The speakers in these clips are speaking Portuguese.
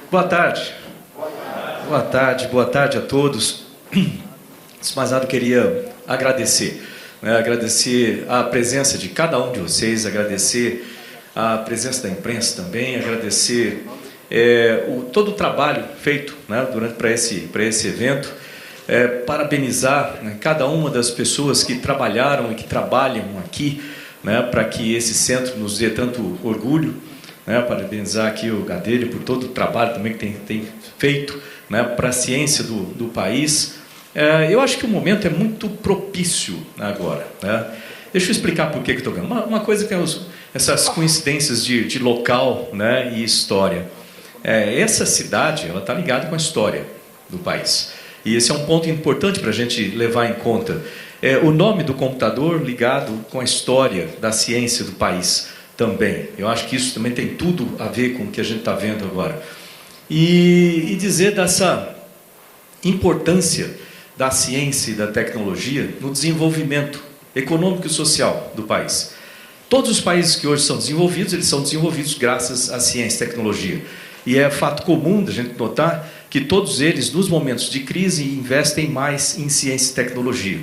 Boa tarde. Boa tarde a todos. Antes de mais nada, eu queria agradecer a presença de cada um de vocês, agradecer a presença da imprensa também, agradecer todo o trabalho feito, para esse evento, parabenizar cada uma das pessoas que trabalharam e que trabalham aqui, para que esse centro nos dê tanto orgulho. Parabenizar aqui o Gadelha por todo o trabalho também que tem feito para a ciência do país. Eu acho que o momento é muito propício agora. Deixa eu explicar por que estou ganhando. Uma coisa que tem essas coincidências de local, e história. Essa cidade está ligada com a história do país. E esse é um ponto importante para a gente levar em conta. O nome do computador ligado com a história da ciência do país. Também. Eu acho que isso também tem tudo a ver com o que a gente está vendo agora. E dizer dessa importância da ciência e da tecnologia no desenvolvimento econômico e social do país. Todos os países que hoje são desenvolvidos, eles são desenvolvidos graças à ciência e tecnologia. E é fato comum da gente notar que todos eles, nos momentos de crise, investem mais em ciência e tecnologia.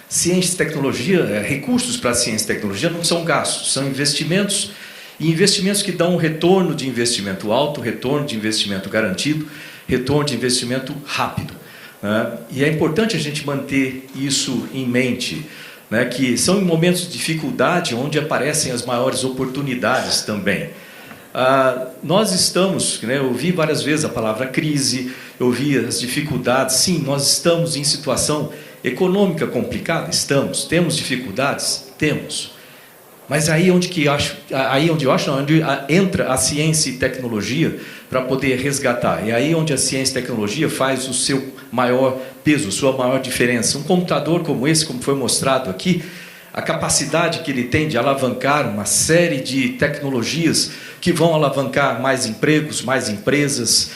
Ciência e tecnologia, recursos para a ciência e tecnologia não são gastos, são investimentos, e investimentos que dão um retorno de investimento alto, retorno de investimento garantido, retorno de investimento rápido. E é importante a gente manter isso em mente, que são em momentos de dificuldade onde aparecem as maiores oportunidades também. Nós estamos, eu ouvi várias vezes a palavra crise, eu ouvi as dificuldades. Sim, nós estamos em situação econômica complicada? Estamos. Temos dificuldades? Temos. Mas onde entra a ciência e tecnologia para poder resgatar. É aí onde a ciência e tecnologia faz o seu maior peso, sua maior diferença. Um computador como esse, como foi mostrado aqui, a capacidade que ele tem de alavancar uma série de tecnologias que vão alavancar mais empregos, mais empresas,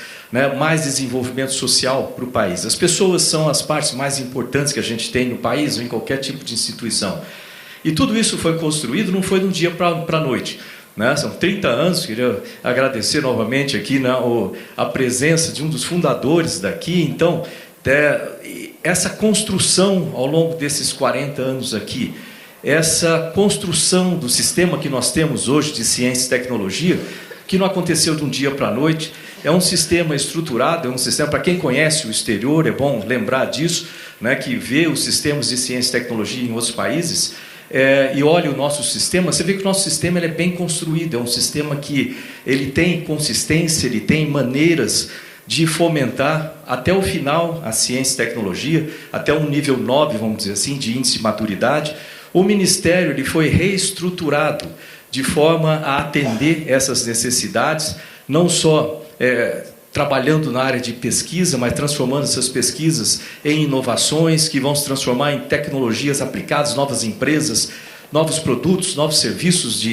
mais desenvolvimento social para o país. As pessoas são as partes mais importantes que a gente tem no país ou em qualquer tipo de instituição. E tudo isso foi construído, não foi de um dia para a noite. São 30 anos, queria agradecer novamente aqui a presença de um dos fundadores daqui. Então, essa construção ao longo desses 40 anos aqui, essa construção do sistema que nós temos hoje de ciência e tecnologia, que não aconteceu de um dia para a noite, é um sistema estruturado, é um sistema, para quem conhece o exterior, é bom lembrar disso, que vê os sistemas de ciência e tecnologia em outros países, e olha o nosso sistema, você vê que o nosso sistema ele é bem construído, é um sistema que ele tem consistência, ele tem maneiras de fomentar até o final a ciência e tecnologia, até um nível 9, vamos dizer assim, de índice de maturidade. O Ministério ele foi reestruturado de forma a atender essas necessidades, não só trabalhando na área de pesquisa, mas transformando essas pesquisas em inovações que vão se transformar em tecnologias aplicadas, novas empresas, novos produtos, novos serviços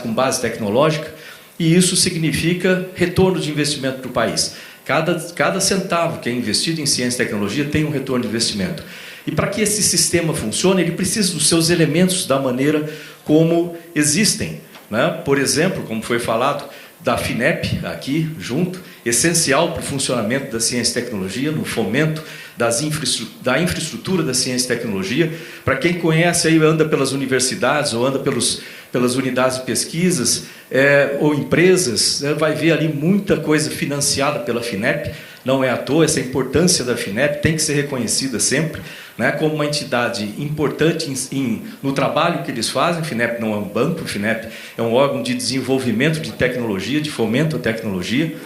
com base tecnológica, e isso significa retorno de investimento para o país. Cada centavo que é investido em ciência e tecnologia tem um retorno de investimento. E para que esse sistema funcione, ele precisa dos seus elementos da maneira como existem. Por exemplo, como foi falado, da FINEP aqui junto, essencial para o funcionamento da ciência e tecnologia, no fomento da infraestrutura da ciência e tecnologia. Para quem conhece, aí anda pelas universidades ou anda pelas unidades de pesquisas ou empresas, vai ver ali muita coisa financiada pela FINEP. Não é à toa, essa importância da FINEP tem que ser reconhecida sempre, como uma entidade importante no trabalho que eles fazem. A FINEP não é um banco, a FINEP é um órgão de desenvolvimento de tecnologia, de fomento à tecnologia,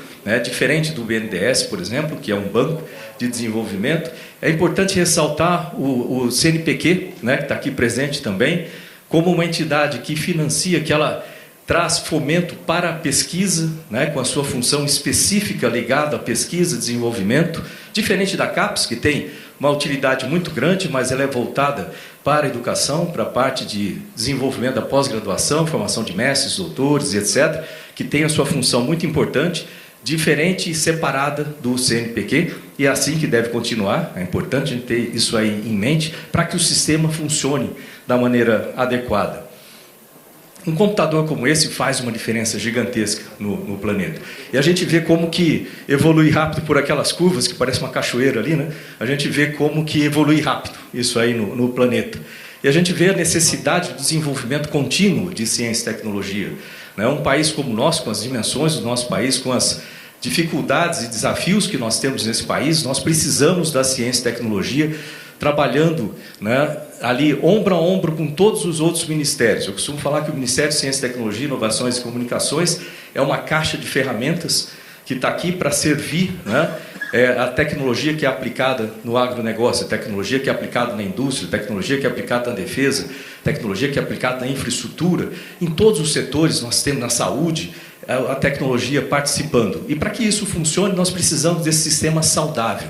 diferente do BNDES, por exemplo, que é um banco de desenvolvimento. É importante ressaltar o CNPq, que está aqui presente também, como uma entidade que financia, que ela traz fomento para a pesquisa, com a sua função específica ligada à pesquisa e desenvolvimento, diferente da CAPES, que tem uma utilidade muito grande, mas ela é voltada para a educação, para a parte de desenvolvimento da pós-graduação, formação de mestres, doutores, etc., que tem a sua função muito importante, diferente e separada do CNPq, e é assim que deve continuar. É importante a gente ter isso aí em mente, para que o sistema funcione da maneira adequada. Um computador como esse faz uma diferença gigantesca no planeta. E a gente vê como que evolui rápido por aquelas curvas, que parece uma cachoeira ali, né? A gente vê como que evolui rápido isso aí no planeta. E a gente vê a necessidade de desenvolvimento contínuo de ciência e tecnologia. Um país como o nosso, com as dimensões do nosso país, com as dificuldades e desafios que nós temos nesse país, nós precisamos da ciência e tecnologia trabalhando, ali ombro a ombro com todos os outros ministérios. Eu costumo falar que o Ministério de Ciência, Tecnologia, Inovações e Comunicações é uma caixa de ferramentas que está aqui para servir, a tecnologia que é aplicada no agronegócio, a tecnologia que é aplicada na indústria, a tecnologia que é aplicada na defesa, a tecnologia que é aplicada na infraestrutura. Em todos os setores nós temos, na saúde, a tecnologia participando. E para que isso funcione, nós precisamos desse sistema saudável.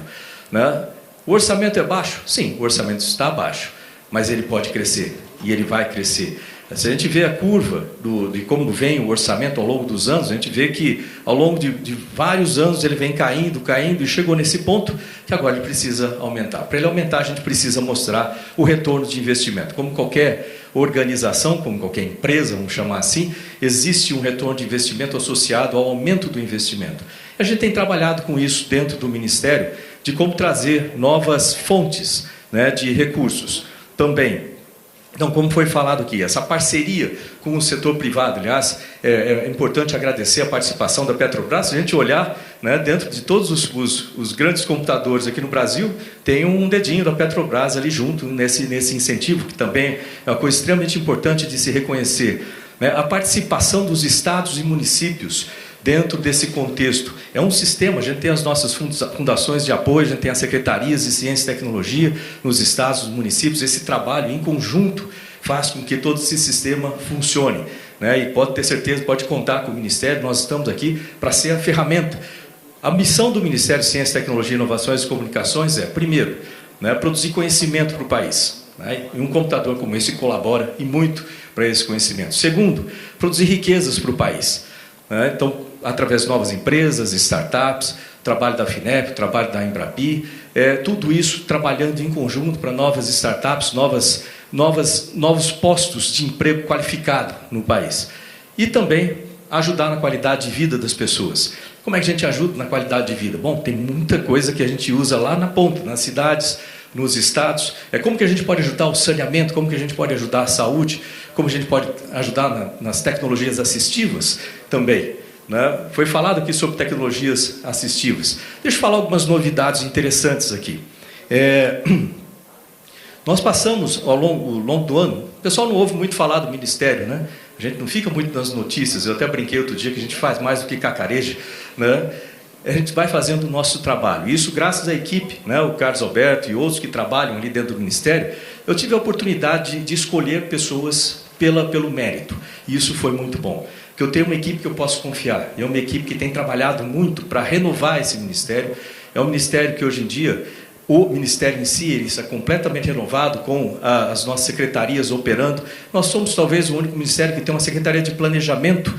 O orçamento é baixo? Sim, o orçamento está baixo, mas ele pode crescer, e ele vai crescer. Se a gente vê a curva de como vem o orçamento ao longo dos anos, a gente vê que ao longo de vários anos ele vem caindo, e chegou nesse ponto que agora ele precisa aumentar. Para ele aumentar, a gente precisa mostrar o retorno de investimento. Como qualquer organização, como qualquer empresa, vamos chamar assim, existe um retorno de investimento associado ao aumento do investimento. A gente tem trabalhado com isso dentro do Ministério, de como trazer novas fontes de recursos também. Então, como foi falado aqui, essa parceria com o setor privado, aliás, é importante agradecer a participação da Petrobras. Se a gente olhar, dentro de todos os grandes computadores aqui no Brasil, tem um dedinho da Petrobras ali junto, nesse incentivo, que também é uma coisa extremamente importante de se reconhecer. A participação dos estados e municípios dentro desse contexto. É um sistema, a gente tem as nossas fundações de apoio, a gente tem as secretarias de ciência e tecnologia nos estados, nos municípios. Esse trabalho em conjunto faz com que todo esse sistema funcione. E pode ter certeza, pode contar com o Ministério, nós estamos aqui para ser a ferramenta. A missão do Ministério de Ciência, Tecnologia, Inovações e Comunicações é, primeiro, produzir conhecimento para o país. E um computador como esse colabora e muito para esse conhecimento. Segundo, produzir riquezas para o país. Então, através de novas empresas, startups, trabalho da FINEP, trabalho da Embrapi, tudo isso trabalhando em conjunto para novas startups, novos postos de emprego qualificado no país. E também ajudar na qualidade de vida das pessoas. Como é que a gente ajuda na qualidade de vida? Bom, tem muita coisa que a gente usa lá na ponta, nas cidades, nos estados. Como que a gente pode ajudar o saneamento, como que a gente pode ajudar a saúde, como a gente pode ajudar nas tecnologias assistivas também. Foi falado aqui sobre tecnologias assistivas. Deixa eu falar algumas novidades interessantes aqui. Nós passamos, ao longo do ano, o pessoal não ouve muito falar do Ministério, A gente não fica muito nas notícias. Eu até brinquei outro dia que a gente faz mais do que cacareja, A gente vai fazendo o nosso trabalho. Isso graças à equipe, o Carlos Alberto e outros que trabalham ali dentro do Ministério. Eu tive a oportunidade de escolher pessoas pelo mérito. E isso foi muito bom. Porque eu tenho uma equipe que eu posso confiar. É uma equipe que tem trabalhado muito para renovar esse Ministério. É um Ministério que hoje em dia, o Ministério em si, ele está completamente renovado, com as nossas secretarias operando. Nós somos talvez o único Ministério que tem uma Secretaria de Planejamento,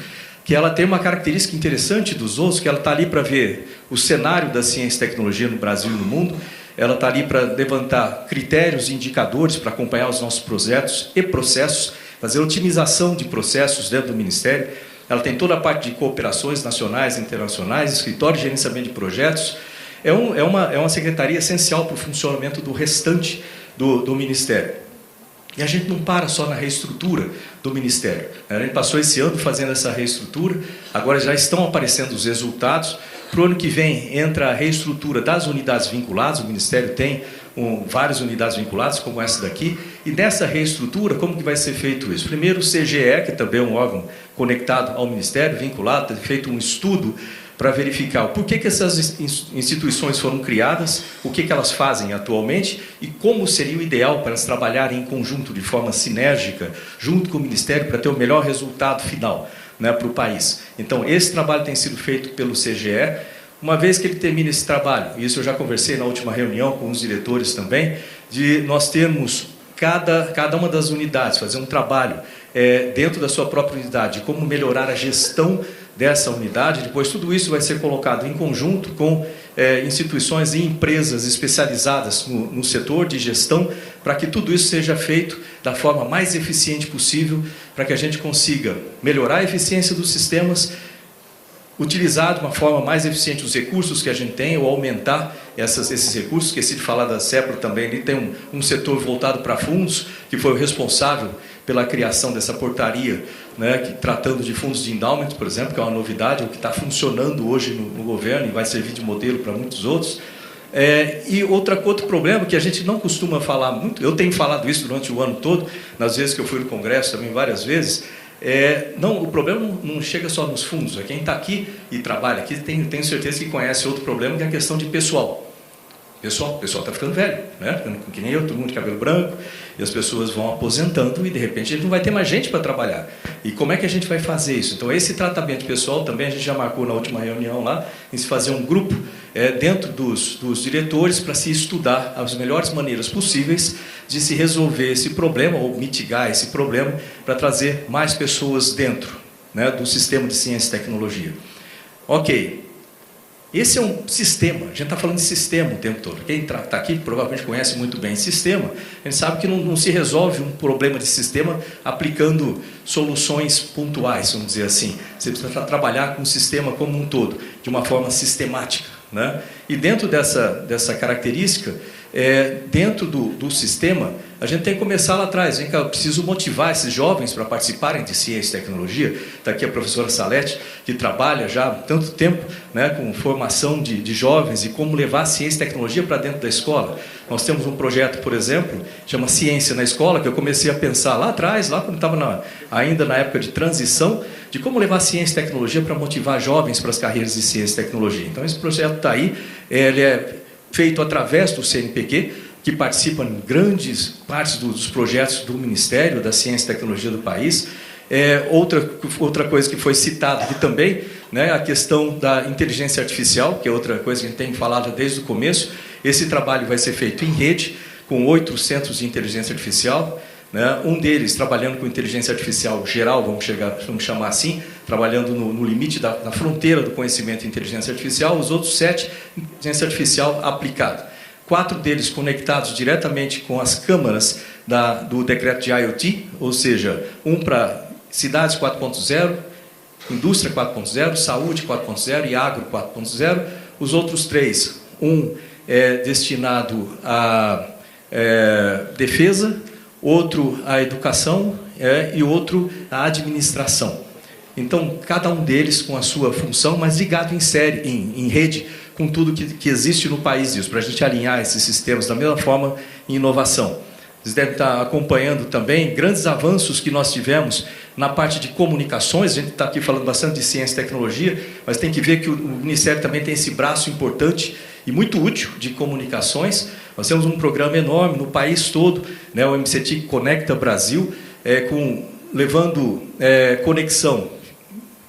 que ela tem uma característica interessante dos outros, que ela está ali para ver o cenário da ciência e tecnologia no Brasil e no mundo. Ela está ali para levantar critérios e indicadores para acompanhar os nossos projetos e processos, fazer otimização de processos dentro do Ministério. Ela tem toda a parte de cooperações nacionais e internacionais, escritório de gerenciamento de projetos. É uma secretaria essencial para o funcionamento do restante do Ministério. E a gente não para só na reestrutura do Ministério. A gente passou esse ano fazendo essa reestrutura, agora já estão aparecendo os resultados. Para o ano que vem entra a reestrutura das unidades vinculadas. O Ministério tem várias unidades vinculadas, como essa daqui. E nessa reestrutura, como que vai ser feito isso? Primeiro, o CGE, que também é um órgão conectado ao Ministério, vinculado, tem feito um estudo para verificar por que essas instituições foram criadas, o que elas fazem atualmente e como seria o ideal para elas trabalharem em conjunto, de forma sinérgica, junto com o Ministério, para ter o melhor resultado final para o país. Então, esse trabalho tem sido feito pelo CGE. uma vez que ele termina esse trabalho, e isso eu já conversei na última reunião com os diretores também, de nós termos cada uma das unidades, fazer um trabalho dentro da sua própria unidade, como melhorar a gestão dessa unidade. Depois tudo isso vai ser colocado em conjunto com instituições e empresas especializadas no setor de gestão, para que tudo isso seja feito da forma mais eficiente possível, para que a gente consiga melhorar a eficiência dos sistemas, utilizar de uma forma mais eficiente os recursos que a gente tem, ou aumentar esses recursos. Esqueci de falar da CEPRA também, ali tem um setor voltado para fundos, que foi o responsável pela criação dessa portaria, né, tratando de fundos de endowment, por exemplo, que é uma novidade, o que está funcionando hoje no governo e vai servir de modelo para muitos outros. E outro problema que a gente não costuma falar muito, eu tenho falado isso durante o ano todo, nas vezes que eu fui no Congresso também várias vezes, o problema não chega só nos fundos. Quem está aqui e trabalha aqui, tenho certeza que conhece outro problema, que é a questão de pessoal. O pessoal está ficando velho, né? Que nem eu, todo mundo de cabelo branco, e as pessoas vão aposentando e, de repente, a gente não vai ter mais gente para trabalhar. E como é que a gente vai fazer isso? Então, esse tratamento pessoal também a gente já marcou na última reunião lá, em se fazer um grupo dentro dos diretores para se estudar as melhores maneiras possíveis de se resolver esse problema, ou mitigar esse problema, para trazer mais pessoas dentro, né, do sistema de ciência e tecnologia. Ok. Esse é um sistema, a gente está falando de sistema o tempo todo. Quem está aqui provavelmente conhece muito bem sistema, a gente sabe que não se resolve um problema de sistema aplicando soluções pontuais, vamos dizer assim. Você precisa trabalhar com o sistema como um todo, de uma forma sistemática, né? E dentro dessa característica, dentro do sistema, a gente tem que começar lá atrás. Vem cá, eu preciso motivar esses jovens para participarem de ciência e tecnologia. Está aqui a professora Salete, que trabalha já há tanto tempo, né, com formação de jovens e como levar a ciência e tecnologia para dentro da escola. Nós temos um projeto, por exemplo, chama Ciência na Escola, que eu comecei a pensar lá atrás, lá quando estava ainda na época de transição, de como levar a ciência e tecnologia para motivar jovens para as carreiras de ciência e tecnologia. Então, esse projeto está aí, ele é feito através do CNPq, que participa em grandes partes dos projetos do Ministério da Ciência e Tecnologia do país. Outra coisa que foi citada aqui também, né, a questão da inteligência artificial, que é outra coisa que a gente tem falado desde o começo. Esse trabalho vai ser feito em rede, com 8 centros de inteligência artificial, né, um deles trabalhando com inteligência artificial geral, vamos chamar assim, trabalhando no limite da fronteira do conhecimento e inteligência artificial, os outros 7, inteligência artificial aplicada. 4 deles conectados diretamente com as câmaras do decreto de IoT, ou seja, um para cidades 4.0, indústria 4.0, saúde 4.0 e agro 4.0. Os outros 3, um é destinado à defesa, outro à educação e outro à administração. Então, cada um deles com a sua função, mas ligado em rede, com tudo que existe no país, para a gente alinhar esses sistemas da mesma forma em inovação. Vocês devem estar acompanhando também grandes avanços que nós tivemos na parte de comunicações. A gente está aqui falando bastante de ciência e tecnologia, mas tem que ver que o Ministério também tem esse braço importante e muito útil de comunicações. Nós temos um programa enorme no país todo, né, o MCT Conecta Brasil, levando conexão,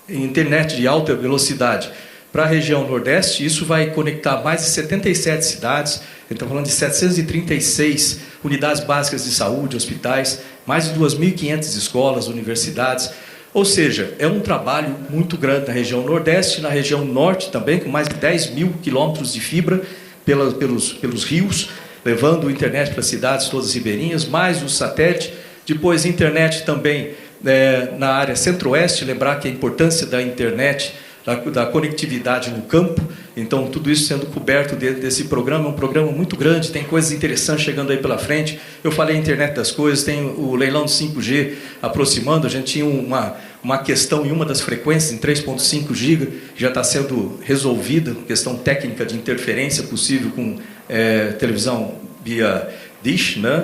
internet de alta velocidade para a região Nordeste. Isso vai conectar mais de 77 cidades, a gente está falando de 736 unidades básicas de saúde, hospitais, mais de 2.500 escolas, universidades. Ou seja, é um trabalho muito grande na região Nordeste, na região Norte também, com mais de 10.000 quilômetros de fibra pelos rios, levando internet para as cidades todas ribeirinhas, mais o satélite. Depois, internet também na área Centro-Oeste, lembrar que a importância da internet, da conectividade no campo. Então, tudo isso sendo coberto dentro desse programa. É um programa muito grande, tem coisas interessantes chegando aí pela frente. Eu falei internet das coisas, tem o leilão do 5G aproximando. A gente tinha uma questão em uma das frequências, em 3.5 GB, que já está sendo resolvida, questão técnica de interferência possível com televisão via dish, né?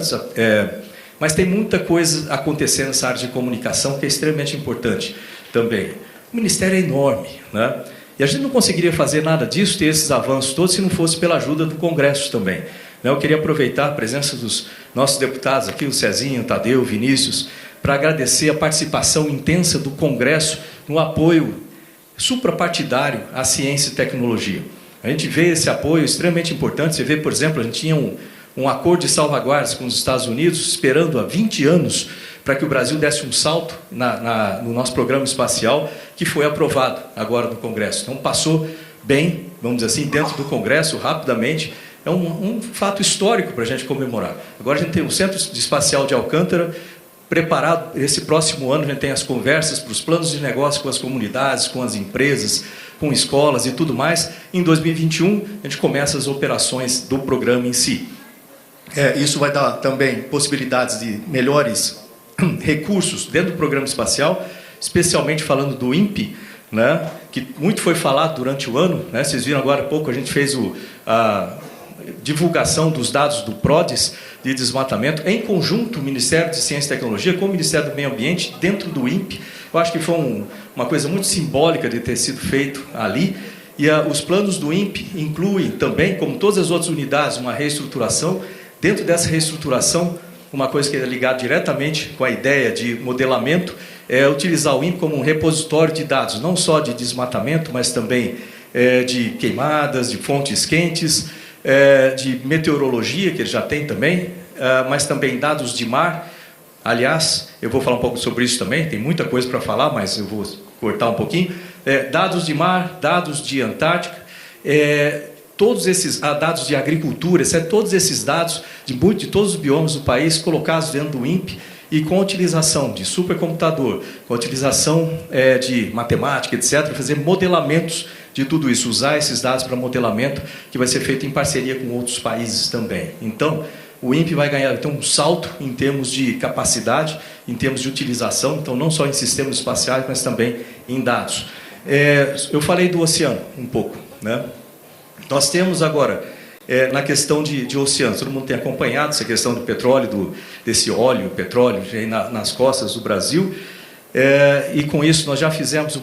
Mas tem muita coisa acontecendo nessa área de comunicação que é extremamente importante também. O Ministério é enorme, né? E a gente não conseguiria fazer nada disso, ter esses avanços todos, se não fosse pela ajuda do Congresso também. Eu queria aproveitar a presença dos nossos deputados aqui, o Cezinho, o Tadeu, o Vinícius, para agradecer a participação intensa do Congresso no apoio suprapartidário à ciência e tecnologia. A gente vê esse apoio extremamente importante. Você vê, por exemplo, a gente tinha um acordo de salvaguardas com os Estados Unidos, esperando há 20 anos para que o Brasil desse um salto no nosso programa espacial, que foi aprovado agora no Congresso. Então, passou bem, vamos dizer assim, dentro do Congresso, rapidamente. É um fato histórico para a gente comemorar. Agora a gente tem o Centro Espacial de Alcântara preparado. Esse próximo ano a gente tem as conversas para os planos de negócio com as comunidades, com as empresas, com escolas e tudo mais. Em 2021, a gente começa as operações do programa em si. Isso vai dar também possibilidades de melhores recursos dentro do programa espacial, especialmente falando do INPE, né, que muito foi falado durante o ano, né, vocês viram agora há pouco, a gente fez a divulgação dos dados do PRODES de desmatamento, em conjunto o Ministério de Ciência e Tecnologia com o Ministério do Meio Ambiente, dentro do INPE. Eu acho que foi uma coisa muito simbólica de ter sido feito ali. E os planos do INPE incluem também, como todas as outras unidades, uma reestruturação. Dentro dessa reestruturação, uma coisa que é ligada diretamente com a ideia de modelamento é utilizar o INPE como um repositório de dados, não só de desmatamento, mas também de queimadas, de fontes quentes, de meteorologia, que ele já tem também, mas também dados de mar. Aliás, eu vou falar um pouco sobre isso também, tem muita coisa para falar, mas eu vou cortar um pouquinho. Dados de mar, dados de Antártica, todos esses dados de agricultura, todos esses dados de todos os biomas do país colocados dentro do INPE e com a utilização de supercomputador, com a utilização de matemática, etc., fazer modelamentos de tudo isso, usar esses dados para modelamento, que vai ser feito em parceria com outros países também. Então, o INPE vai ganhar então, um salto em termos de capacidade, em termos de utilização, então não só em sistemas espaciais, mas também em dados. Eu falei do oceano um pouco, né? Nós temos agora, na questão de oceanos, todo mundo tem acompanhado essa questão do petróleo, desse óleo, petróleo nas costas do Brasil, e com isso nós já fizemos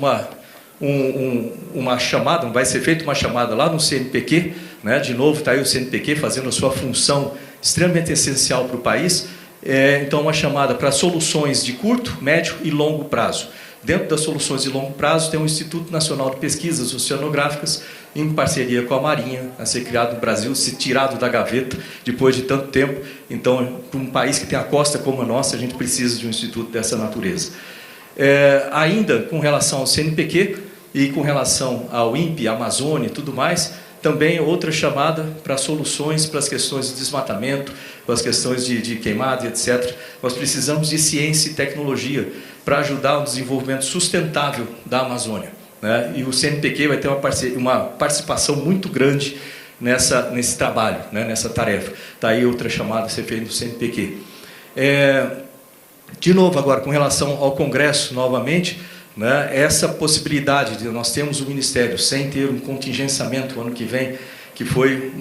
uma chamada, vai ser feita uma chamada lá no CNPq, né? De novo está aí o CNPq fazendo a sua função extremamente essencial para o país, então uma chamada para soluções de curto, médio e longo prazo. Dentro das soluções de longo prazo tem o Instituto Nacional de Pesquisas Oceanográficas, em parceria com a Marinha, a ser criado no Brasil, se tirado da gaveta depois de tanto tempo. Então, para um país que tem a costa como a nossa, a gente precisa de um instituto dessa natureza. Ainda com relação ao CNPq e com relação ao INPE, Amazônia e tudo mais, também outra chamada para soluções para as questões de desmatamento, para as questões de queimada, etc. Nós precisamos de ciência e tecnologia para ajudar o desenvolvimento sustentável da Amazônia, né? E o CNPq vai ter uma participação muito grande nesse trabalho, né? Nessa tarefa. Está aí outra chamada a ser feita do CNPq. De novo, agora, com relação ao Congresso, novamente, né, essa possibilidade de nós termos o Ministério sem ter um contingenciamento ano que vem, que foi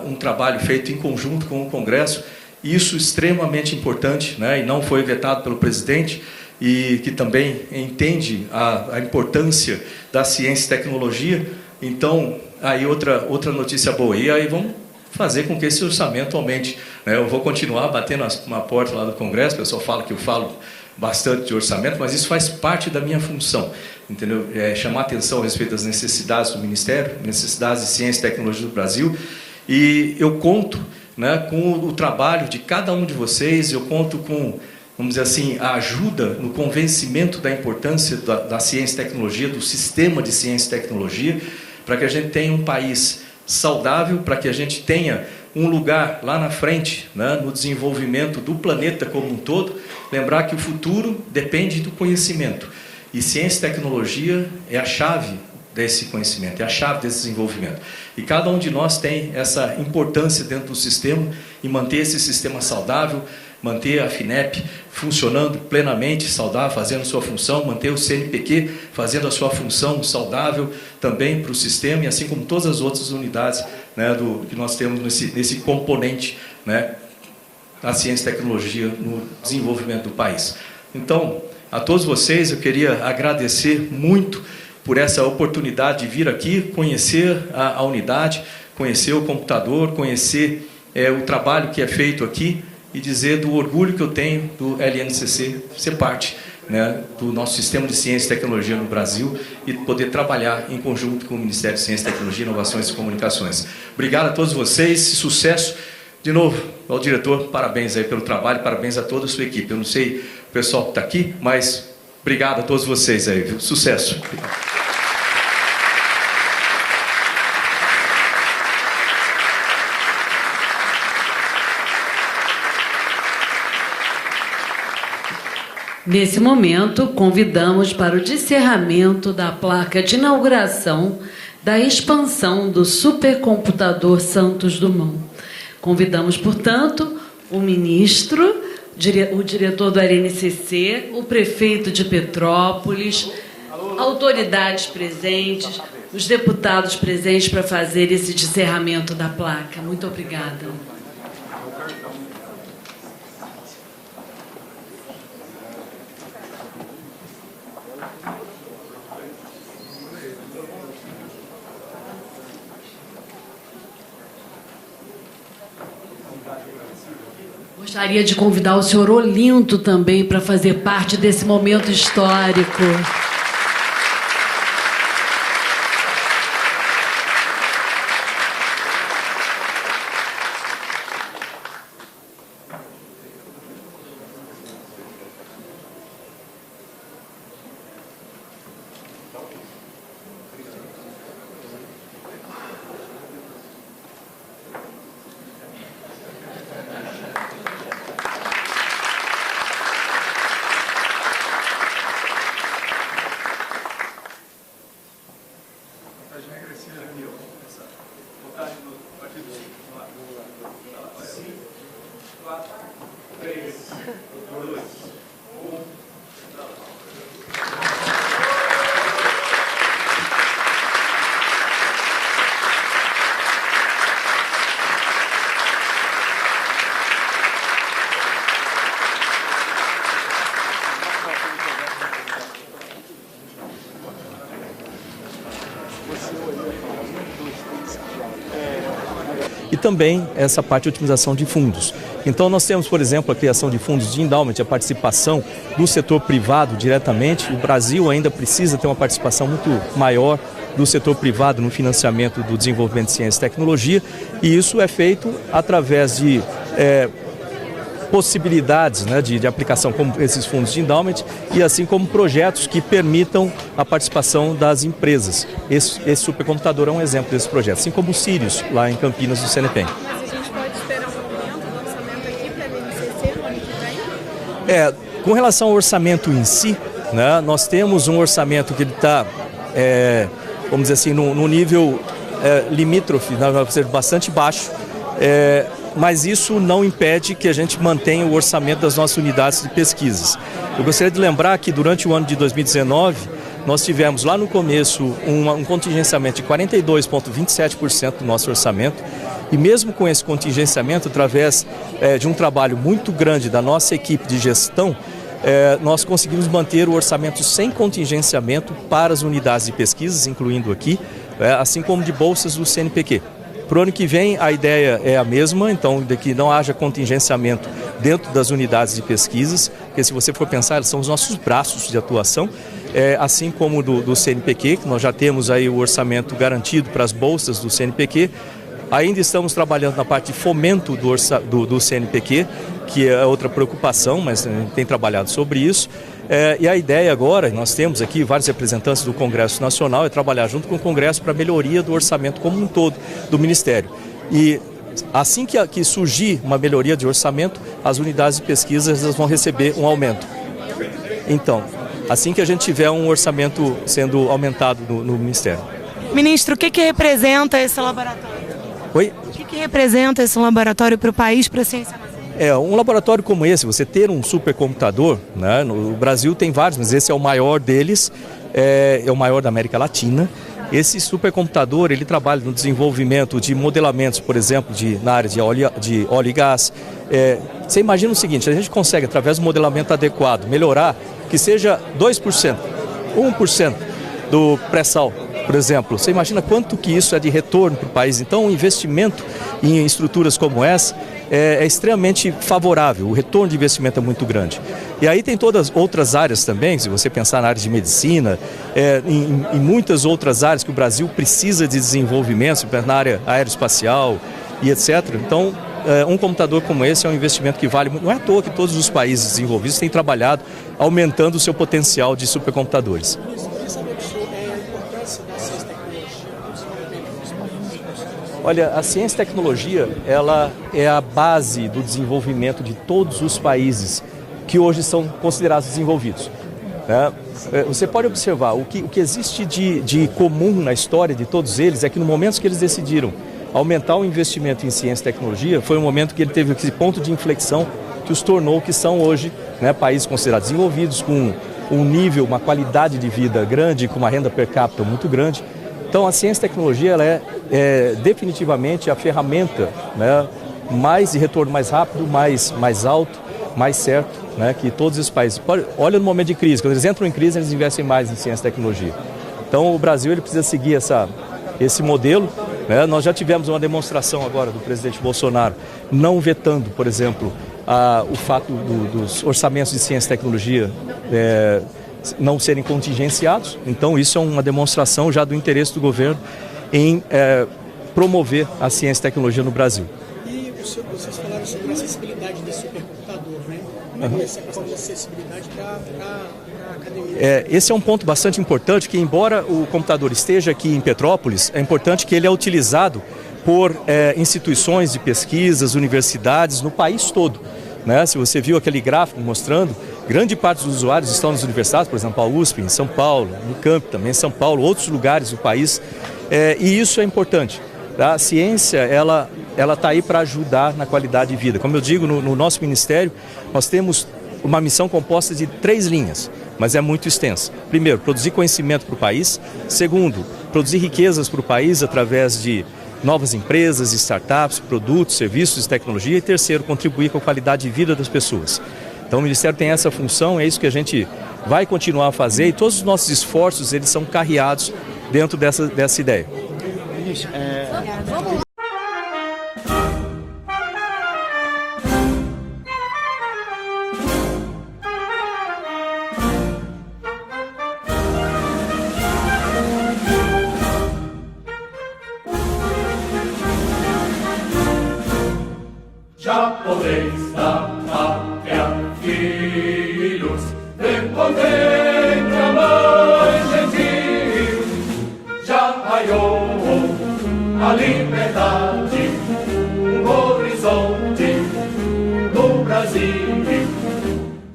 um trabalho feito em conjunto com o Congresso, isso extremamente importante, né, e não foi vetado pelo presidente, e que também entende a importância da ciência e tecnologia. Então, aí outra notícia boa, e aí vamos fazer com que esse orçamento aumente, né? Eu vou continuar batendo na porta lá do Congresso, o pessoal fala que eu falo bastante de orçamento, mas isso faz parte da minha função, entendeu? Chamar atenção a respeito das necessidades do Ministério, necessidades de ciência e tecnologia do Brasil, e eu conto, né, com o trabalho de cada um de vocês, eu conto com, vamos dizer assim, a ajuda no convencimento da importância da ciência e tecnologia, do sistema de ciência e tecnologia, para que a gente tenha um país saudável, para que a gente tenha um lugar lá na frente, né, no desenvolvimento do planeta como um todo. Lembrar que o futuro depende do conhecimento. E ciência e tecnologia é a chave desse conhecimento, é a chave desse desenvolvimento. E cada um de nós tem essa importância dentro do sistema e manter esse sistema saudável, manter a FINEP funcionando plenamente saudável, fazendo sua função, manter o CNPq fazendo a sua função saudável também para o sistema, e assim como todas as outras unidades, né, que nós temos nesse componente, né, da ciência e tecnologia no desenvolvimento do país. Então, a todos vocês eu queria agradecer muito por essa oportunidade de vir aqui, conhecer a unidade, conhecer o computador, conhecer o trabalho que é feito aqui, e dizer do orgulho que eu tenho do LNCC ser parte, né, do nosso sistema de ciência e tecnologia no Brasil e poder trabalhar em conjunto com o Ministério de Ciência, Tecnologia, Inovações e Comunicações. Obrigado a todos vocês, sucesso. De novo, ao diretor, parabéns aí pelo trabalho, parabéns a toda a sua equipe. Eu não sei o pessoal que está aqui, mas obrigado a todos vocês aí, viu? Sucesso. Nesse momento, convidamos para o descerramento da placa de inauguração da expansão do supercomputador Santos Dumont. Convidamos, portanto, o ministro, o diretor do RNCC, o prefeito de Petrópolis, autoridades presentes, os deputados presentes para fazer esse descerramento da placa. Muito obrigada. Gostaria de convidar o senhor Olinto também para fazer parte desse momento histórico. E também essa parte de otimização de fundos. Então nós temos, por exemplo, a criação de fundos de endowment, a participação do setor privado diretamente. O Brasil ainda precisa ter uma participação muito maior do setor privado no financiamento do desenvolvimento de ciência e tecnologia, e isso é feito através de possibilidades, né, de aplicação como esses fundos de endowment e assim como projetos que permitam a participação das empresas. Esse supercomputador é um exemplo desse projeto, assim como o Sirius, lá em Campinas, do CNPq. Mas a gente pode esperar um aumento do orçamento aqui para a NCC no ano que vem? Com relação ao orçamento em si, né, nós temos um orçamento que ele está, vamos dizer assim, no nível limítrofe, bastante baixo, mas isso não impede que a gente mantenha o orçamento das nossas unidades de pesquisas. Eu gostaria de lembrar que durante o ano de 2019, nós tivemos lá no começo um contingenciamento de 42,27% do nosso orçamento, e mesmo com esse contingenciamento, através de um trabalho muito grande da nossa equipe de gestão, nós conseguimos manter o orçamento sem contingenciamento para as unidades de pesquisas, incluindo aqui, assim como de bolsas do CNPq. Para o ano que vem, a ideia é a mesma, então, de que não haja contingenciamento dentro das unidades de pesquisas, porque se você for pensar, eles são os nossos braços de atuação, assim como do CNPq, que nós já temos aí o orçamento garantido para as bolsas do CNPq. Ainda estamos trabalhando na parte de fomento do CNPq, que é outra preocupação, mas a gente tem trabalhado sobre isso. E a ideia agora, nós temos aqui vários representantes do Congresso Nacional, é trabalhar junto com o Congresso para a melhoria do orçamento como um todo do Ministério. E assim que surgir uma melhoria de orçamento, as unidades de pesquisa vão receber um aumento. Então, assim que a gente tiver um orçamento sendo aumentado no Ministério. Ministro, o que representa esse laboratório? Oi? O que representa esse laboratório para o país, para a ciência? Um laboratório como esse, você ter um supercomputador, né, no Brasil tem vários, mas esse é o maior deles, é o maior da América Latina. Esse supercomputador, ele trabalha no desenvolvimento de modelamentos, por exemplo, na área de óleo e gás. Você imagina o seguinte, a gente consegue, através do modelamento adequado, melhorar que seja 2%, 1% do pré-sal por exemplo. Você imagina quanto que isso é de retorno para o país. Então, o investimento em estruturas como essa é extremamente favorável. O retorno de investimento é muito grande. E aí tem todas outras áreas também, se você pensar na área de medicina, em muitas outras áreas que o Brasil precisa de desenvolvimento, na área aeroespacial e etc. Então, um computador como esse é um investimento que vale muito. Não é à toa que todos os países desenvolvidos têm trabalhado aumentando o seu potencial de supercomputadores. Olha, a ciência e tecnologia, ela é a base do desenvolvimento de todos os países que hoje são considerados desenvolvidos. Você pode observar, o que existe de comum na história de todos eles é que no momento que eles decidiram aumentar o investimento em ciência e tecnologia, foi um momento que ele teve esse ponto de inflexão que os tornou o que são hoje, países considerados desenvolvidos, com um nível, uma qualidade de vida grande, com uma renda per capita muito grande. Então, a ciência e tecnologia ela é definitivamente a ferramenta, mais de retorno mais rápido, mais alto, mais certo, que todos os países. Olha no momento de crise, quando eles entram em crise, eles investem mais em ciência e tecnologia. Então, o Brasil ele precisa seguir esse modelo. Nós já tivemos uma demonstração agora do presidente Bolsonaro não vetando, por exemplo, o fato dos orçamentos de ciência e tecnologia não serem contingenciados. Então, isso é uma demonstração já do interesse do governo em promover a ciência e tecnologia no Brasil. E vocês falaram sobre a acessibilidade desse supercomputador, né? Como é que vai ser a questão de acessibilidade para a academia? Esse é um ponto bastante importante, que embora o computador esteja aqui em Petrópolis, é importante que ele é utilizado por instituições de pesquisas, universidades no país todo. Se você viu aquele gráfico mostrando, grande parte dos usuários estão nas universidades, por exemplo, a USP, em São Paulo, no Unicamp também em São Paulo, outros lugares do país, e isso é importante. A ciência, ela está aí para ajudar na qualidade de vida. Como eu digo, no nosso ministério, nós temos uma missão composta de 3 linhas, mas é muito extensa. Primeiro, produzir conhecimento para o país. Segundo, produzir riquezas para o país através de novas empresas, startups, produtos, serviços e tecnologia. E terceiro, contribuir com a qualidade de vida das pessoas. Então o Ministério tem essa função, é isso que a gente vai continuar a fazer e todos os nossos esforços eles são carreados dentro dessa ideia. Japonês da pátria, filhos, prepotente a mãe gentil, já raiou a liberdade, um horizonte no Brasil,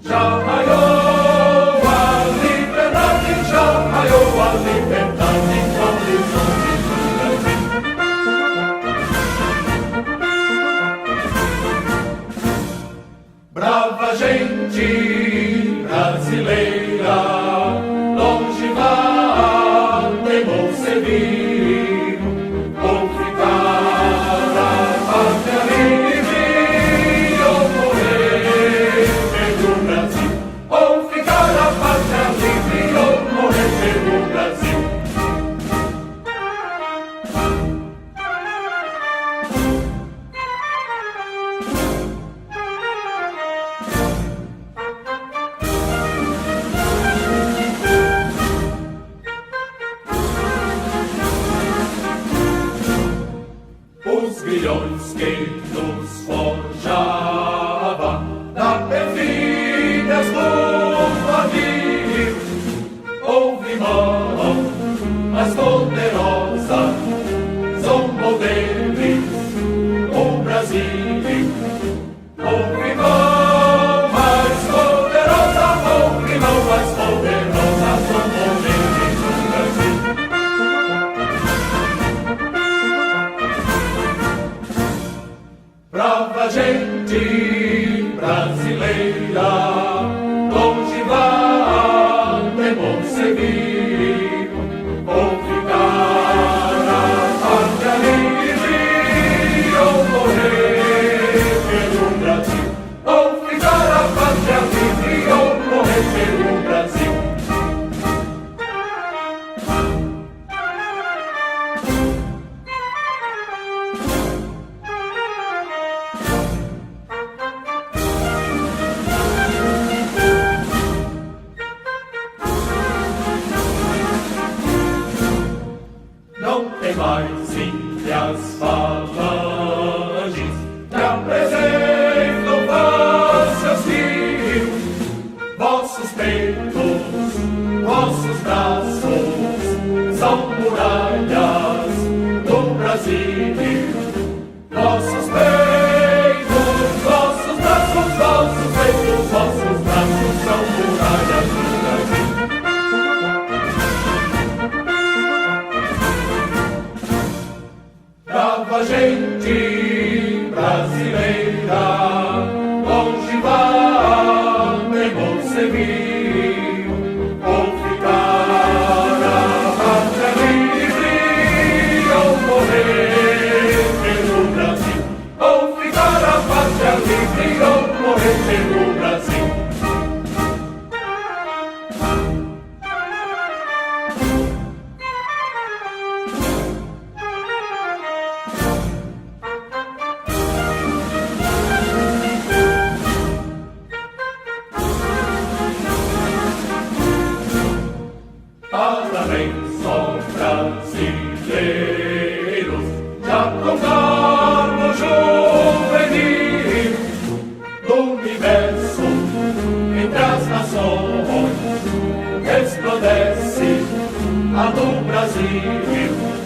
já raiou a liberdade, já raiou a liberdade, horizonte no Brasil. Brava gente brasileira, longe vá, temou servir, ou ficar a pátria livre, ou morrer pelo Brasil, ou ficar a pátria livre, ou morrer pelo Brasil. Os grilhões que nos forjava na perfídias do navio, houve mão mais poderosa, zombou deles o Brasil. Houve mão mais poderosa, houve mão mais poderosa, zombou deles o Brasil. Brava gente brasileira, longe vá, temor servir, ou ficar a pátria livre, ou morrer pelo Brasil, ou ficar a pátria livre, ou morrer pelo Brasil. demais índias falanges que apresentam seus rios, vossos peitos, vossos braços são muralhas do Brasil. Vossos peitos, vossos braços, vossos peitos, vossos braços são muralhas do Brasil. Brava gente brasileira, longe vá de Monsevinho, ou ficar a pátria livre, ou morrer pelo Brasil, ou ficar a pátria livre, ou morrer pelo Brasil. Parabéns, só brasileiros, já tocamos juvenil do universo, entre as nações, resplandece a do Brasil.